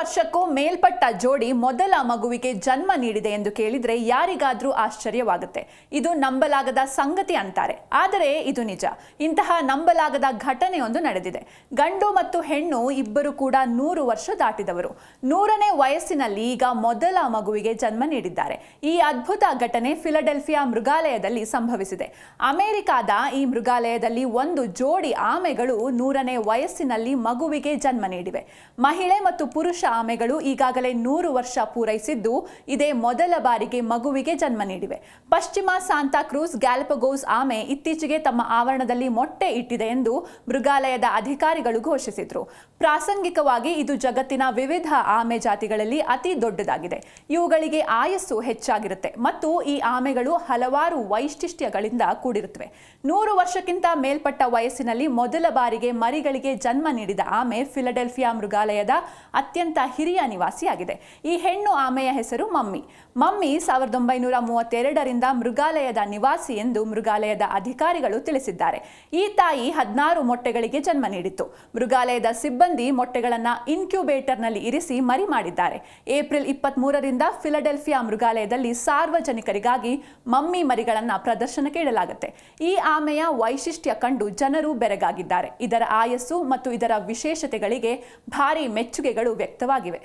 ವರ್ಷಕ್ಕೂ ಮೇಲ್ಪಟ್ಟ ಜೋಡಿ ಮೊದಲ ಮಗುವಿಗೆ ಜನ್ಮ ನೀಡಿದೆ ಎಂದು ಕೇಳಿದ್ರೆ ಯಾರಿಗಾದ್ರೂ ಆಶ್ಚರ್ಯವಾಗುತ್ತೆ. ಇದು ನಂಬಲಾಗದ ಸಂಗತಿ ಅಂತಾರೆ. ಆದರೆ ಇದು ನಿಜ. ಇಂತಹ ನಂಬಲಾಗದ ಘಟನೆಯೊಂದು ನಡೆದಿದೆ. ಗಂಡು ಮತ್ತು ಹೆಣ್ಣು ಇಬ್ಬರು ಕೂಡ 100 ವರ್ಷ ದಾಟಿದವರು. 100ನೇ ವಯಸ್ಸಿನಲ್ಲಿ ಈಗ ಮೊದಲ ಮಗುವಿಗೆ ಜನ್ಮ ನೀಡಿದ್ದಾರೆ. ಈ ಅದ್ಭುತ ಘಟನೆ ಫಿಲಡೆಲ್ಫಿಯಾ ಮೃಗಾಲಯದಲ್ಲಿ ಸಂಭವಿಸಿದೆ. ಅಮೆರಿಕಾದ ಈ ಮೃಗಾಲಯದಲ್ಲಿ ಒಂದು ಜೋಡಿ ಆಮೆಗಳು 100ನೇ ವಯಸ್ಸಿನಲ್ಲಿ ಮಗುವಿಗೆ ಜನ್ಮ ನೀಡಿವೆ. ಮಹಿಳೆ ಮತ್ತು ಪುರುಷ ಆಮೆಗಳು ಈಗಾಗಲೇ 100 ವರ್ಷ ಪೂರೈಸಿದ್ದು ಇದೇ ಮೊದಲ ಬಾರಿಗೆ ಮಗುವಿಗೆ ಜನ್ಮ ನೀಡಿವೆ. ಪಶ್ಚಿಮ ಸಾಂತಾ ಕ್ರೂಸ್ ಗ್ಯಾಲಪಗೋಸ್ ಆಮೆ ಇತ್ತೀಚೆಗೆ ತಮ್ಮ ಆವರಣದಲ್ಲಿ ಮೊಟ್ಟೆ ಇಟ್ಟಿದೆ ಎಂದು ಮೃಗಾಲಯದ ಅಧಿಕಾರಿಗಳು ಘೋಷಿಸಿದರು. ಪ್ರಾಸಂಗಿಕವಾಗಿ ಇದು ಜಗತ್ತಿನ ವಿವಿಧ ಆಮೆ ಜಾತಿಗಳಲ್ಲಿ ಅತಿ ದೊಡ್ಡದಾಗಿದೆ. ಇವುಗಳಿಗೆ ಆಯಸ್ಸು ಹೆಚ್ಚಾಗಿರುತ್ತೆ ಮತ್ತು ಈ ಆಮೆಗಳು ಹಲವಾರು ವೈಶಿಷ್ಟ್ಯಗಳಿಂದ ಕೂಡಿರುತ್ತವೆ. 100 ವರ್ಷಕ್ಕಿಂತ ಮೇಲ್ಪಟ್ಟ ವಯಸ್ಸಿನಲ್ಲಿ ಮೊದಲ ಬಾರಿಗೆ ಮರಿಗಳಿಗೆ ಜನ್ಮ ನೀಡಿದ ಆಮೆ ಫಿಲಡೆಲ್ಫಿಯಾ ಮೃಗಾಲಯದ ಅತ್ಯಂತ ಹಿರಿಯ ನಿವಾಸಿಯಾಗಿದೆ. ಈ ಹೆಣ್ಣು ಆಮೆಯ ಹೆಸರು ಮಮ್ಮಿ. ಮಮ್ಮಿ 1932ರಿಂದ ಮೃಗಾಲಯದ ನಿವಾಸಿ ಎಂದು ಮೃಗಾಲಯದ ಅಧಿಕಾರಿಗಳು ತಿಳಿಸಿದ್ದಾರೆ. ಈ ತಾಯಿ 16 ಮೊಟ್ಟೆಗಳಿಗೆ ಜನ್ಮ ನೀಡಿತ್ತು. ಮೃಗಾಲಯದ ಸಿಬ್ಬಂದಿ ಮೊಟ್ಟೆಗಳನ್ನು ಇನ್ಕ್ಯುಬೇಟರ್ನಲ್ಲಿ ಇರಿಸಿ ಮರಿ ಮಾಡಿದ್ದಾರೆ. ಏಪ್ರಿಲ್ 23ರಿಂದ ಫಿಲಡೆಲ್ಫಿಯಾ ಮೃಗಾಲಯದಲ್ಲಿ ಸಾರ್ವಜನಿಕರಿಗಾಗಿ ಮಮ್ಮಿ ಮರಿಗಳನ್ನು ಪ್ರದರ್ಶನಕ್ಕೆ ಇಡಲಾಗುತ್ತೆ. ಈ ಆಮೆಯ ವೈಶಿಷ್ಟ್ಯ ಕಂಡು ಜನರು ಬೆರಗಾಗಿದ್ದಾರೆ. ಇದರ ಆಯಸ್ಸು ಮತ್ತು ಇದರ ವಿಶೇಷತೆಗಳಿಗೆ ಭಾರಿ ಮೆಚ್ಚುಗೆಗಳು ವ್ಯಕ್ತವಾಗಿವೆ.